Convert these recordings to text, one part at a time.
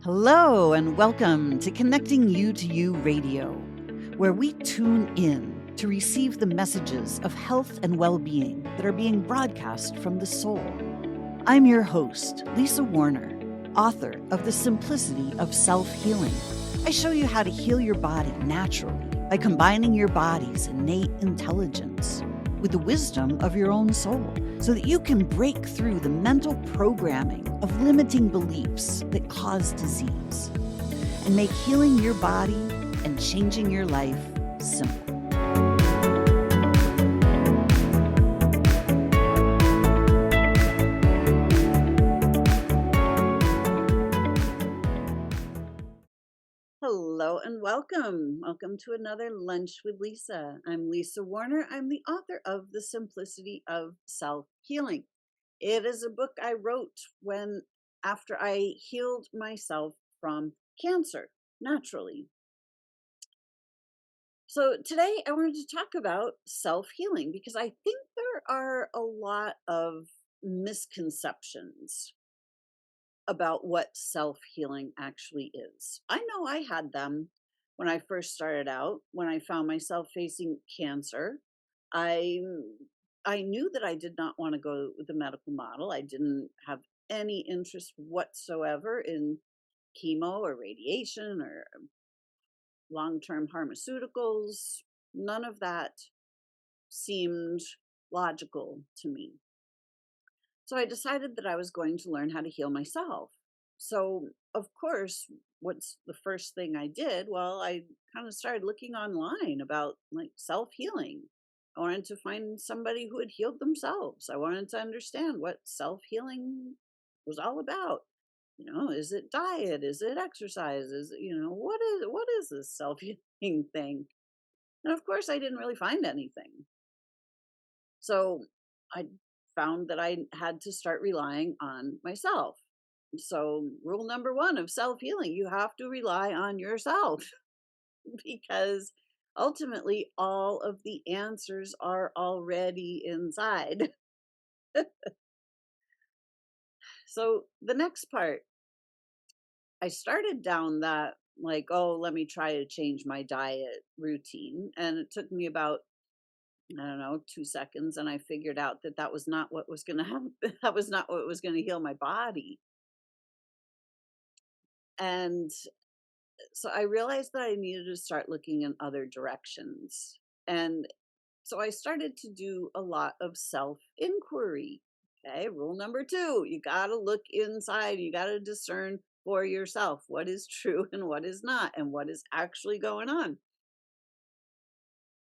Hello, and welcome to Connecting You to You Radio, where we tune in to receive the messages of health and well being that are being broadcast from the soul. I'm your host, Lisa Warner, author of The Simplicity of Self Healing. I show you how to heal your body naturally by combining your body's innate intelligence with the wisdom of your own soul, so that you can break through the mental programming of limiting beliefs that cause disease and make healing your body and changing your life simple. Hello and welcome. Welcome to another Lunch with Lisa. I'm Lisa Warner. I'm the author of The Simplicity of Self Healing. It is a book I wrote after I healed myself from cancer naturally. So today I wanted to talk about self-healing because I think there are a lot of misconceptions about what self-healing actually is. I know I had them when I first started out, when I found myself facing cancer. I I knew that I did not want to go with the medical model. I didn't have any interest whatsoever in chemo or radiation or long-term pharmaceuticals. None of that seemed logical to me. So I decided that I was going to learn how to heal myself. So, of course, what's the first thing I did? Well, I kind of started looking online about like self-healing. I wanted to find somebody who had healed themselves. I wanted to understand what self-healing was all about. Is it diet? Is it exercise? What is this self-healing thing? And of course, I didn't really find anything. So I found that I had to start relying on myself. So, rule number one of self healing, you have to rely on yourself because ultimately all of the answers are already inside. So, the next part, I started down that like, oh, let me try to change my diet routine. And it took me about I don't know, 2 seconds, and I figured out that that was not what was gonna happen. That was not what was gonna heal my body, and so I realized that I needed to start looking in other directions, and so I started to do a lot of self-inquiry. Okay, rule number 2, you gotta look inside, you gotta discern for yourself what is true and what is not, and what is actually going on.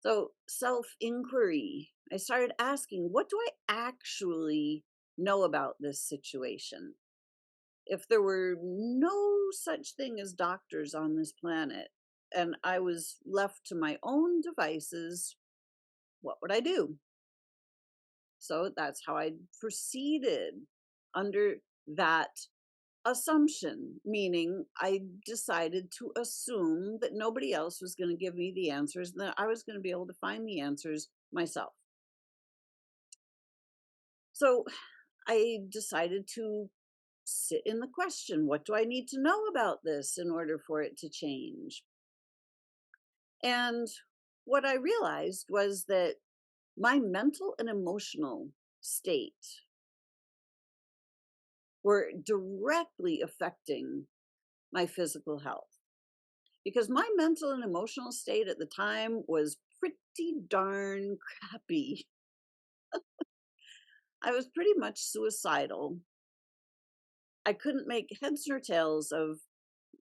So, self inquiry, I started asking, what do I actually know about this situation? If there were no such thing as doctors on this planet and I was left to my own devices, what would I do? So, that's how I proceeded under that assumption, meaning I decided to assume that nobody else was going to give me the answers and that I was going to be able to find the answers myself. So I decided to sit in the question, what do I need to know about this in order for it to change? And what I realized was that my mental and emotional state were directly affecting my physical health because my mental and emotional state at the time was pretty darn crappy. I was pretty much suicidal. I couldn't make heads nor tails of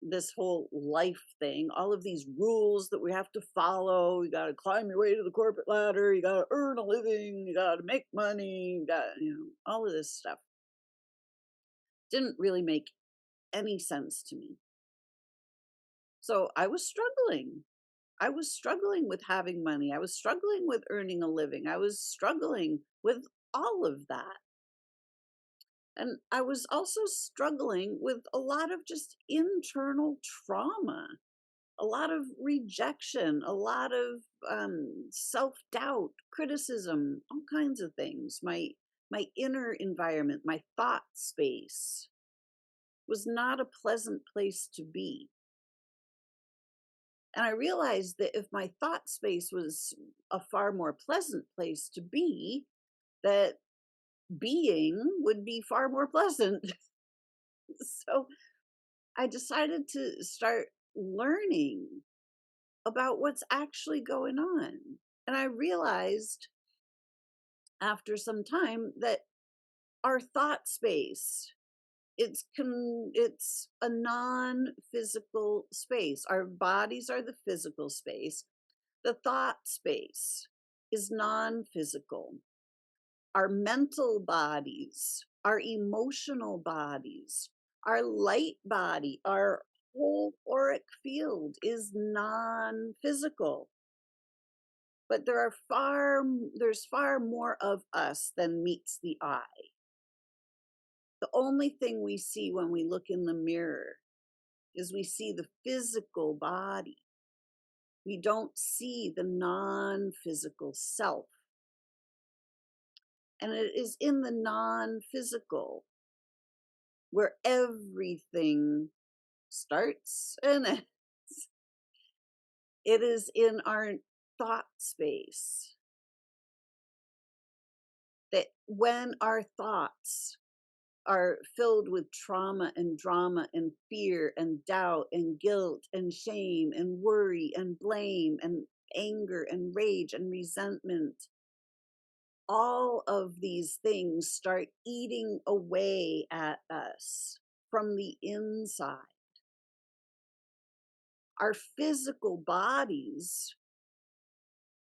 this whole life thing, all of these rules that we have to follow. You got to climb your way to the corporate ladder. You got to earn a living. You got to make money. All of this stuff didn't really make any sense to me. So I was struggling. I was struggling with having money. I was struggling with earning a living. I was struggling with all of that. And I was also struggling with a lot of just internal trauma, a lot of rejection, a lot of self-doubt, criticism, all kinds of things. My inner environment, my thought space was not a pleasant place to be. And I realized that if my thought space was a far more pleasant place to be, that being would be far more pleasant. So I decided to start learning about what's actually going on. And I realized after some time that our thought space, it's a non-physical space. Our bodies are the physical space. The thought space is non-physical. Our mental bodies, our emotional bodies, our light body, our whole auric field is non-physical. But there's far more of us than meets the eye. The only thing we see when we look in the mirror is we see the physical body. We don't see the non-physical self. And it is in the non-physical where everything starts and ends. It is in our thought space that when our thoughts are filled with trauma and drama and fear and doubt and guilt and shame and worry and blame and anger and rage and resentment, all of these things start eating away at us from the inside. Our physical bodies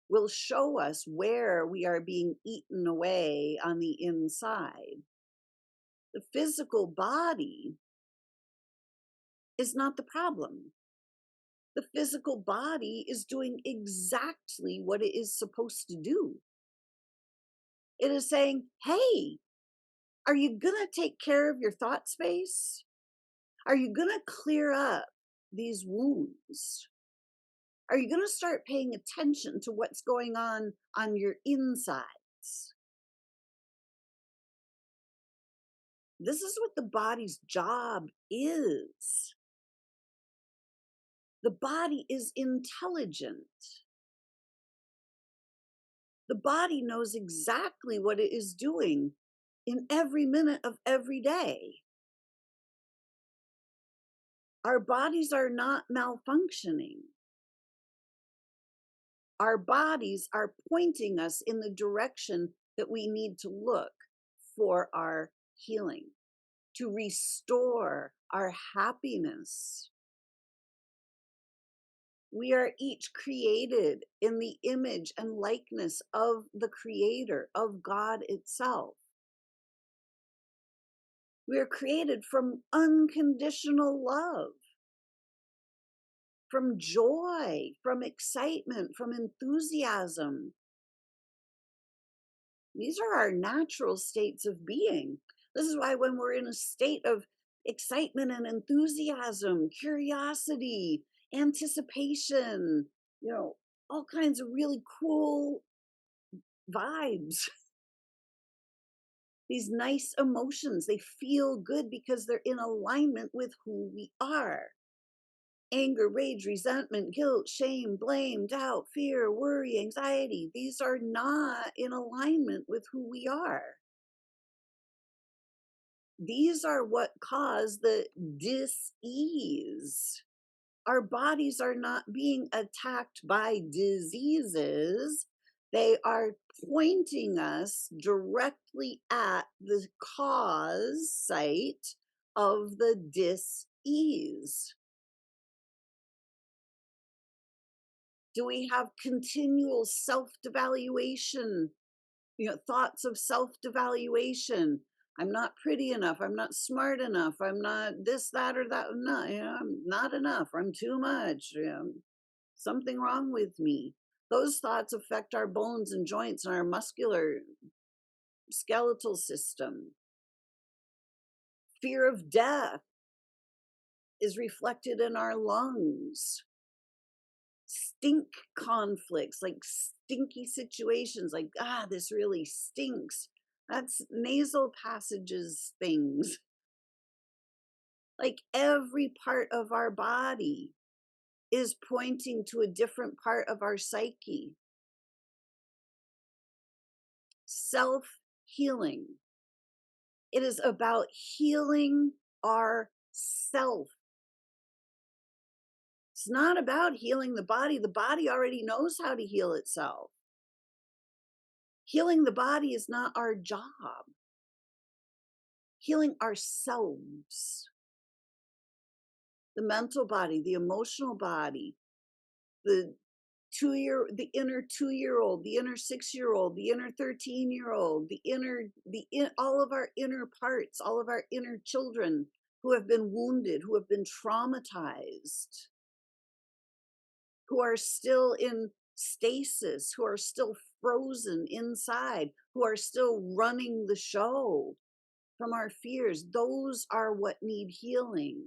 will show us where we are being eaten away on the inside. The physical body is not the problem. The physical body is doing exactly what it is supposed to do. It is saying, hey, are you going to take care of your thought space? Are you going to clear up these wounds? Are you going to start paying attention to what's going on your insides? This is what the body's job is. The body is intelligent. The body knows exactly what it is doing in every minute of every day. Our bodies are not malfunctioning. Our bodies are pointing us in the direction that we need to look for our healing, to restore our happiness. We are each created in the image and likeness of the Creator, of God itself. We are created from unconditional love, from joy, from excitement, from enthusiasm. These are our natural states of being. This is why when we're in a state of excitement and enthusiasm, curiosity, anticipation, all kinds of really cool vibes, these nice emotions, they feel good because they're in alignment with who we are. Anger, rage, resentment, guilt, shame, blame, doubt, fear, worry, anxiety, these are not in alignment with who we are. These are what cause the dis-ease. Our bodies are not being attacked by diseases. They are pointing us directly at the cause site of the dis-ease. Do we have continual self-devaluation, thoughts of self-devaluation? I'm not pretty enough. I'm not smart enough. I'm not this, that, or that. No, I'm not enough. I'm too much. Something wrong with me. Those thoughts affect our bones and joints and our muscular skeletal system. Fear of death is reflected in our lungs. Stink conflicts, like stinky situations, like, this really stinks. That's nasal passages things. Like every part of our body is pointing to a different part of our psyche. Self healing. It is about healing ourself. It's not about healing the body. The body already knows how to heal itself. Healing the body is not our job. Healing ourselves, the mental body, the emotional body, the the inner 2 year old, the inner 6 year old, the inner 13-year old, all of our inner parts, all of our inner children who have been wounded, who have been traumatized, who are still in stasis, who are still frozen inside, who are still running the show from our fears. Those are what need healing.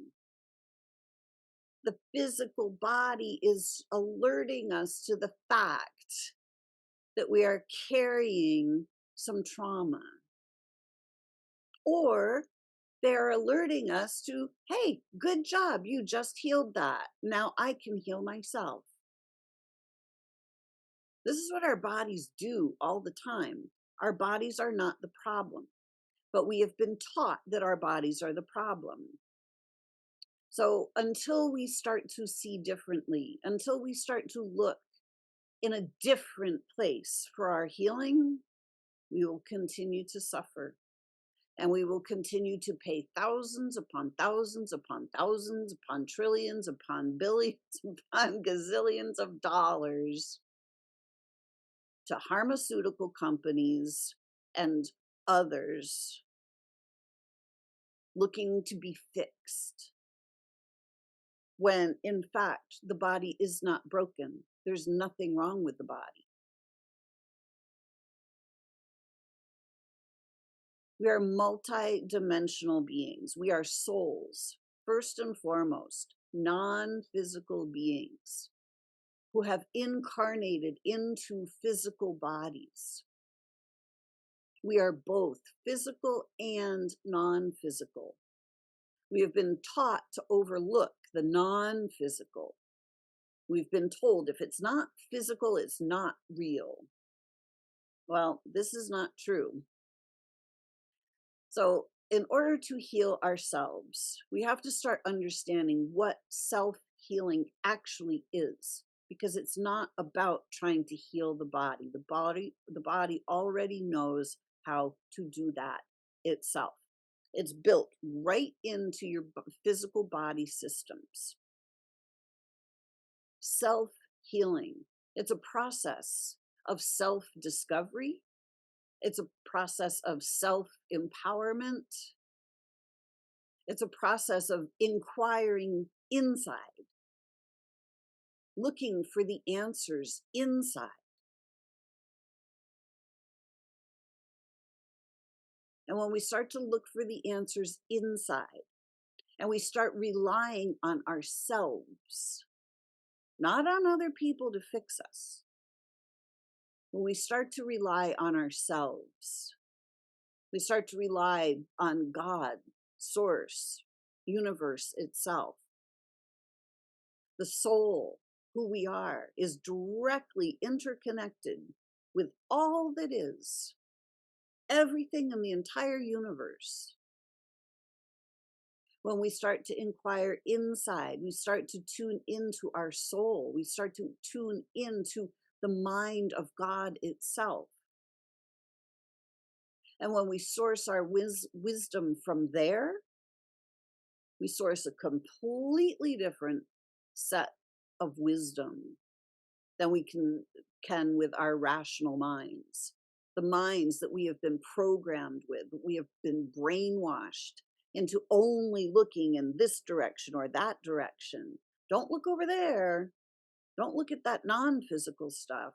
The physical body is alerting us to the fact that we are carrying some trauma. Or they're alerting us to, hey, good job, you just healed that. Now I can heal myself. This is what our bodies do all the time. Our bodies are not the problem, but we have been taught that our bodies are the problem. So until we start to see differently, until we start to look in a different place for our healing, we will continue to suffer. And we will continue to pay thousands upon thousands upon thousands upon trillions upon billions upon gazillions of dollars to pharmaceutical companies and others looking to be fixed. When in fact, the body is not broken. There's nothing wrong with the body. We are multi-dimensional beings. We are souls, first and foremost, non-physical beings who have incarnated into physical bodies. We are both physical and non-physical. We have been taught to overlook the non-physical. We've been told if it's not physical, it's not real. Well, this is not true. So, in order to heal ourselves, we have to start understanding what self healing actually is, because it's not about trying to heal the body. The body already knows how to do that itself. It's built right into your physical body systems. Self healing. It's a process of self discovery. It's a process of self empowerment. It's a process of inquiring inside, looking for the answers inside. And when we start to look for the answers inside, and we start relying on ourselves, not on other people to fix us, when we start to rely on ourselves, we start to rely on God, Source, universe itself. The soul, who we are, is directly interconnected with all that is, everything in the entire universe. When we start to inquire inside, we start to tune into our soul, we start to tune into the mind of God itself. And when we source our wisdom from there, we source a completely different set of wisdom than we can with our rational minds. The minds that we have been programmed with, we have been brainwashed into only looking in this direction or that direction. Don't look over there. Don't look at that non-physical stuff.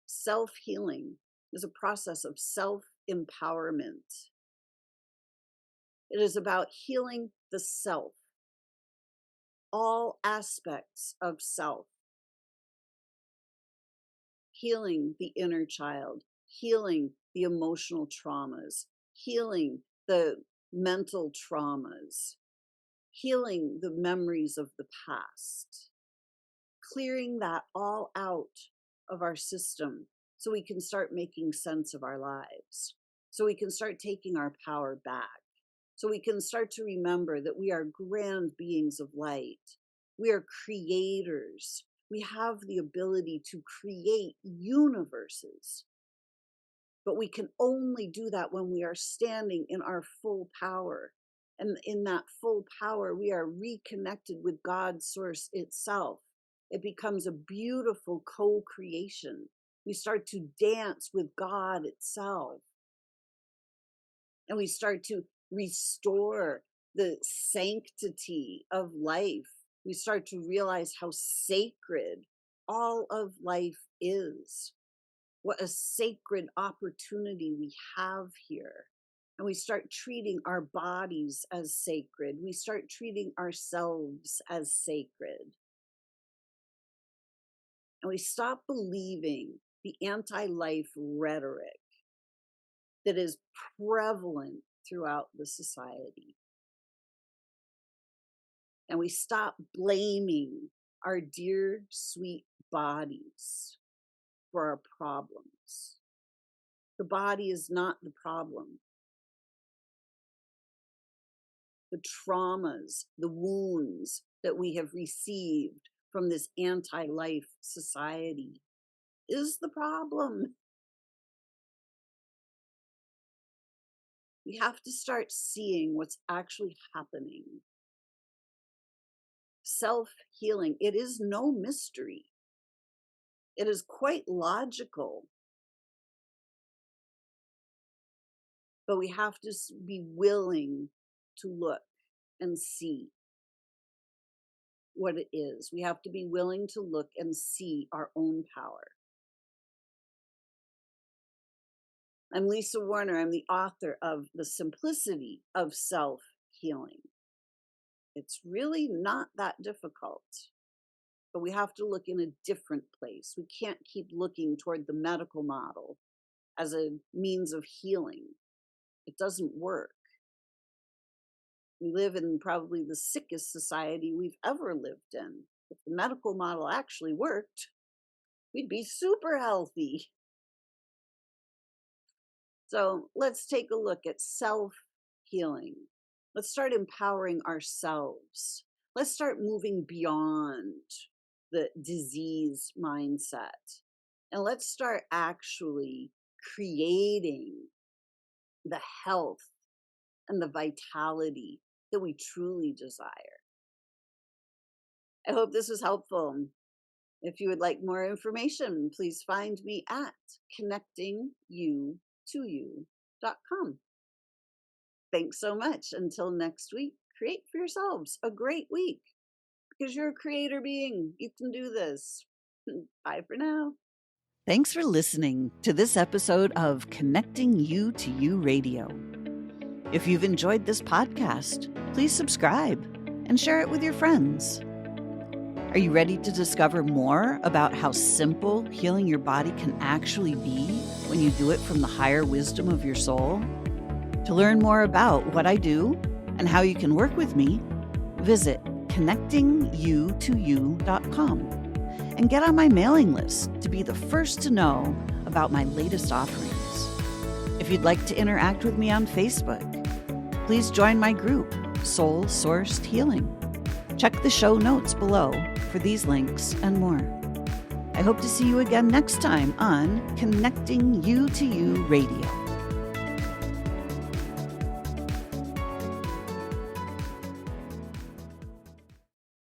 Self-healing is a process of self-empowerment. It is about healing the self, all aspects of self, healing the inner child, healing the emotional traumas, healing the mental traumas, healing the memories of the past, clearing that all out of our system so we can start making sense of our lives, so we can start taking our power back, so we can start to remember that we are grand beings of light. We are creators. We have the ability to create universes. But we can only do that when we are standing in our full power. And in that full power, we are reconnected with God's source itself. It becomes a beautiful co-creation. We start to dance with God itself. And we start to restore the sanctity of life. We start to realize how sacred all of life is. What a sacred opportunity we have here. And we start treating our bodies as sacred. We start treating ourselves as sacred. And we stop believing the anti-life rhetoric that is prevalent throughout the society. And we stop blaming our dear, sweet bodies for our problems. The body is not the problem. The traumas, the wounds that we have received from this anti-life society is the problem. We have to start seeing what's actually happening. Self-healing, it is no mystery. It is quite logical. But we have to be willing to look and see what it is. We have to be willing to look and see our own power. I'm Lisa Warner. I'm the author of The Simplicity of Self-Healing. It's really not that difficult, but we have to look in a different place. We can't keep looking toward the medical model as a means of healing. It doesn't work. We live in probably the sickest society we've ever lived in. If the medical model actually worked, we'd be super healthy. So let's take a look at self-healing. Let's start empowering ourselves. Let's start moving beyond the disease mindset. And let's start actually creating the health and the vitality that we truly desire. I hope this was helpful. If you would like more information, please find me at connectingyoutoyou.com. Thanks so much. Until next week, create for yourselves a great week because you're a creator being. You can do this. Bye for now. Thanks for listening to this episode of Connecting You to You Radio. If you've enjoyed this podcast, please subscribe and share it with your friends. Are you ready to discover more about how simple healing your body can actually be when you do it from the higher wisdom of your soul? To learn more about what I do and how you can work with me, visit connectingyoutoyou.com and get on my mailing list to be the first to know about my latest offerings. If you'd like to interact with me on Facebook, please join my group, Soul Sourced Healing. Check the show notes below for these links and more. I hope to see you again next time on Connecting You to You Radio.